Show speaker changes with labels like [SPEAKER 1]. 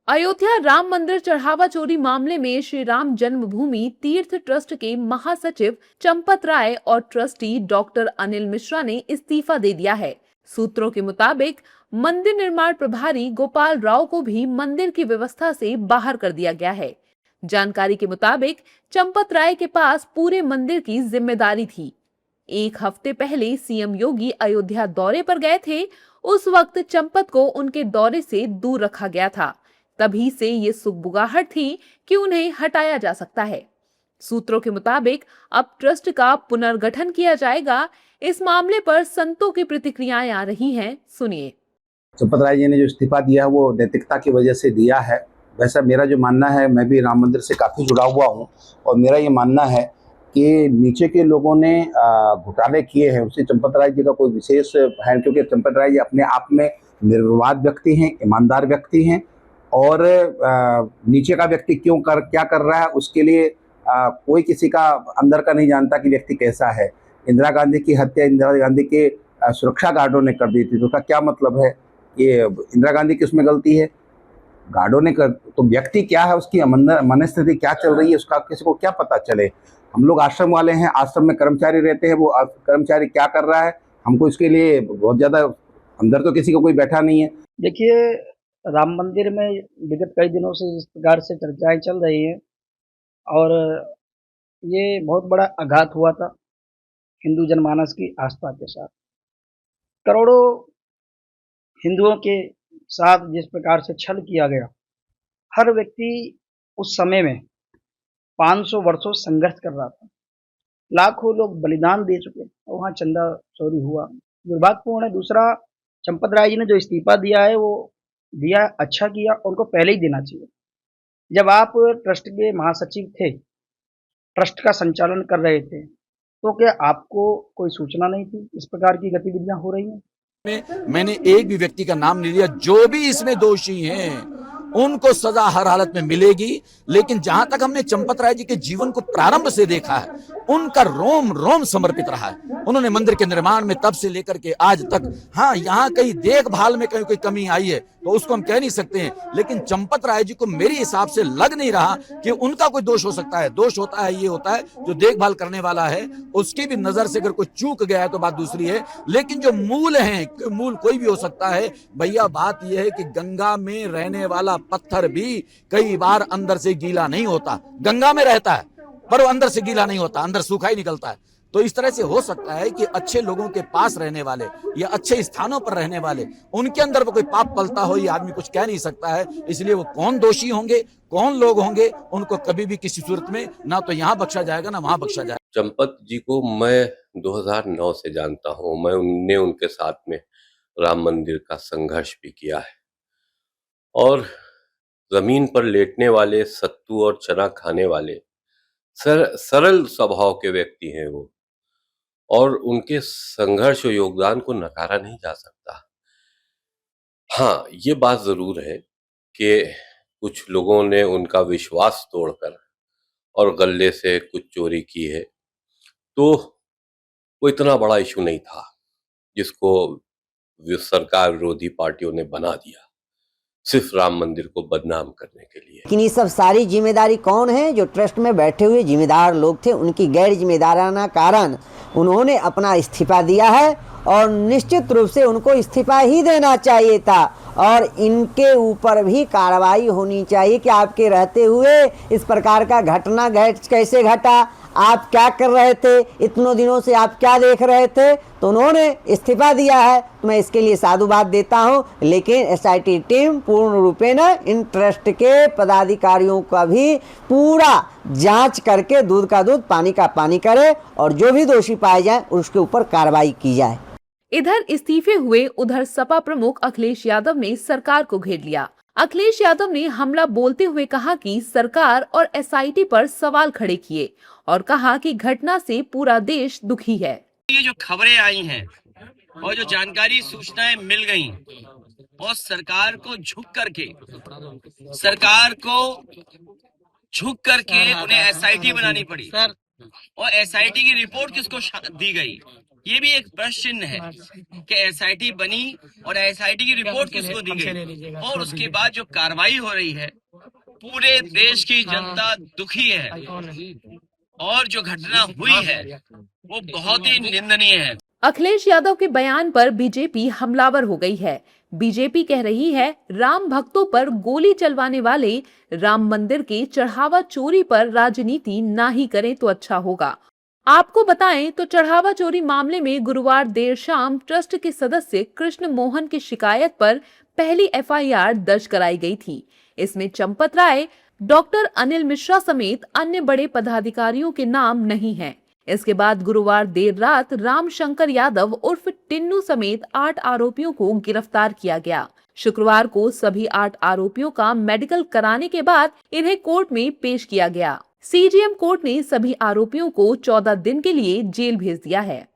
[SPEAKER 1] अयोध्या राम मंदिर चढ़ावा चोरी मामले में श्री राम जन्मभूमि तीर्थ ट्रस्ट के महासचिव चंपत राय और ट्रस्टी डॉक्टर अनिल मिश्रा ने इस्तीफा दे दिया है। सूत्रों के मुताबिक मंदिर निर्माण प्रभारी गोपाल राव को भी मंदिर की व्यवस्था से बाहर कर दिया गया है। जानकारी के मुताबिक चंपत राय के पास पूरे मंदिर की जिम्मेदारी थी। एक हफ्ते पहले सीएम योगी अयोध्या दौरे पर गए थे। उस वक्त चंपत को उनके दौरे से दूर रखा गया था। तभी से ये सुगबुगाहट थी कि उन्हें हटाया जा सकता है। सूत्रों के मुताबिक अब ट्रस्ट का पुनर्गठन किया जाएगा। इस मामले पर संतों की प्रतिक्रियाएं आ रही हैं, सुनिए।
[SPEAKER 2] चंपत राय जी ने जो इस्तीफा दिया है वो नैतिकता की वजह से दिया है। वैसा मेरा जो मानना है, मैं भी राम मंदिर से काफ़ी जुड़ा हुआ हूँ और मेरा ये मानना है कि नीचे के लोगों ने घोटाले किए हैं, उससे चंपत राय जी का कोई विशेष है, क्योंकि चंपत राय जी अपने आप में निर्विवाद व्यक्ति हैं, ईमानदार व्यक्ति हैं और नीचे का व्यक्ति क्या कर रहा है उसके लिए कोई किसी का अंदर का नहीं जानता कि व्यक्ति कैसा है। इंदिरा गांधी की हत्या इंदिरा गांधी के सुरक्षा गार्डों ने कर दी थी, तो उसका क्या मतलब है? ये इंदिरा गांधी की उसमें गलती है? गार्डों ने कर, तो व्यक्ति क्या है, उसकी मनस्थिति क्या चल रही है, उसका किसी को क्या पता चले? हम लोग आश्रम वाले हैं, आश्रम में कर्मचारी रहते हैं, वो कर्मचारी क्या कर रहा है हमको इसके लिए बहुत ज़्यादा अंदर तो किसी को कोई बैठा नहीं है।
[SPEAKER 3] देखिए, राम मंदिर में विगत कई दिनों से इस प्रकार से चर्चाएं चल रही हैं और ये बहुत बड़ा आघात हुआ था हिंदू जनमानस की आस्था के साथ। करोड़ों हिंदुओं के साथ जिस प्रकार से छल किया गया, हर व्यक्ति उस समय में 500 वर्षों संघर्ष कर रहा था। लाखों लोग बलिदान दे चुके और वहाँ चंदा चोरी हुआ, दुर्भाग्यपूर्ण है। दूसरा, चंपत राय जी ने जो इस्तीफा दिया है वो दिया, अच्छा किया, उनको पहले ही देना चाहिए। जब आप ट्रस्ट के महासचिव थे, ट्रस्ट का संचालन कर रहे थे, तो क्या आपको कोई सूचना नहीं थी इस प्रकार की गतिविधियां हो रही हैं?
[SPEAKER 4] मैंने एक भी व्यक्ति का नाम नहीं लिया। जो भी इसमें दोषी हैं उनको सजा हर हालत में मिलेगी, लेकिन जहां तक हमने चंपत राय जी के जीवन को प्रारंभ से देखा है, उनका रोम रोम समर्पित रहा है। उन्होंने मंदिर के निर्माण में तब से लेकर के आज तक, हाँ यहाँ कहीं देखभाल में कहीं कोई कमी आई है तो उसको हम कह नहीं सकते हैं, लेकिन चंपत राय जी को मेरे हिसाब से लग नहीं रहा कि उनका कोई दोष हो सकता है। दोष होता है, ये होता है जो देखभाल करने वाला है उसकी भी नजर से अगर कोई चूक गया है तो बात दूसरी है, लेकिन जो मूल है, मूल कोई भी हो सकता है भैया। बात यह है कि गंगा में रहने वाला पत्थर भी कई बार अंदर से गीला नहीं होता। गंगा में रहता है पर वो अंदर से गीला नहीं होता, अंदर सूखा ही निकलता है। तो इस तरह से हो सकता है कि अच्छे लोगों के पास रहने वाले या अच्छे स्थानों पर रहने वाले, उनके अंदर वो कोई पाप पलता हो, ये आदमी कुछ कह नहीं सकता है। इसलिए वो कौन दोषी होंगे, कौन लोग होंगे, उनको कभी भी किसी सूरत में ना तो यहाँ बख्शा जाएगा ना वहां बख्शा जाएगा।
[SPEAKER 5] चंपत जी को मैं 2009 से जानता हूँ। मैंने उनके साथ में राम मंदिर का संघर्ष भी किया है और जमीन पर लेटने वाले, सत्तू और चना खाने वाले सरल स्वभाव के व्यक्ति हैं वो, और उनके संघर्ष और योगदान को नकारा नहीं जा सकता। हाँ, ये बात जरूर है कि कुछ लोगों ने उनका विश्वास तोड़कर और गले से कुछ चोरी की है, तो वो इतना बड़ा इशू नहीं था जिसको सरकार विरोधी पार्टियों ने बना दिया सिर्फ राम मंदिर को बदनाम करने के लिए।
[SPEAKER 6] लेकिन ये सब सारी जिम्मेदारी कौन है? जो ट्रस्ट में बैठे हुए जिम्मेदार लोग थे, उनकी गैर जिम्मेदाराना कारण उन्होंने अपना इस्तीफा दिया है और निश्चित रूप से उनको इस्तीफा ही देना चाहिए था और इनके ऊपर भी कार्रवाई होनी चाहिए कि आपके रहते हुए इस प्रकार का घटना कैसे घटा, आप क्या कर रहे थे, इतनों दिनों से आप क्या देख रहे थे। तो उन्होंने इस्तीफा दिया है, तो मैं इसके लिए साधुवाद देता हूं। लेकिन एसआईटी टीम पूर्ण रूपेण इन ट्रस्ट के पदाधिकारियों का भी पूरा जांच करके दूध का दूध पानी का पानी करे और जो भी दोषी पाए जाए उसके ऊपर कार्रवाई की जाए।
[SPEAKER 1] इधर इस्तीफे हुए, उधर सपा प्रमुख अखिलेश यादव ने सरकार को घेर लिया। अखिलेश यादव ने हमला बोलते हुए कहा कि सरकार और एसआईटी पर सवाल खड़े किए और कहा कि घटना से पूरा देश दुखी है।
[SPEAKER 7] ये जो खबरें आई हैं और जो जानकारी सूचनाएं मिल गई और सरकार को झुक करके उन्हें एसआईटी बनानी पड़ी और एसआईटी की रिपोर्ट किसको दी गई, ये भी एक प्रश्न चिन्ह है कि एसआईटी बनी और एसआईटी की रिपोर्ट किसको दी गई, और उसके बाद जो कार्रवाई हो रही है, पूरे देश की जनता दुखी है और जो घटना हुई है वो बहुत ही निंदनीय है।
[SPEAKER 1] अखिलेश यादव के बयान पर बीजेपी हमलावर हो गई है। बीजेपी कह रही है राम भक्तों पर गोली चलवाने वाले राम मंदिर के चढ़ावा चोरी पर राजनीति ना ही करें तो अच्छा होगा। आपको बताएं तो चढ़ावा चोरी मामले में गुरुवार देर शाम ट्रस्ट के सदस्य कृष्ण मोहन की शिकायत पर पहली एफआईआर दर्ज कराई गई थी। इसमें चंपत राय, डॉक्टर अनिल मिश्रा समेत अन्य बड़े पदाधिकारियों के नाम नहीं हैं। इसके बाद गुरुवार देर रात राम शंकर यादव उर्फ टिन्नू समेत 8 आरोपियों को गिरफ्तार किया गया। शुक्रवार को सभी 8 आरोपियों का मेडिकल कराने के बाद इन्हें कोर्ट में पेश किया गया। सीजेएम कोर्ट ने सभी आरोपियों को 14 दिन के लिए जेल भेज दिया है।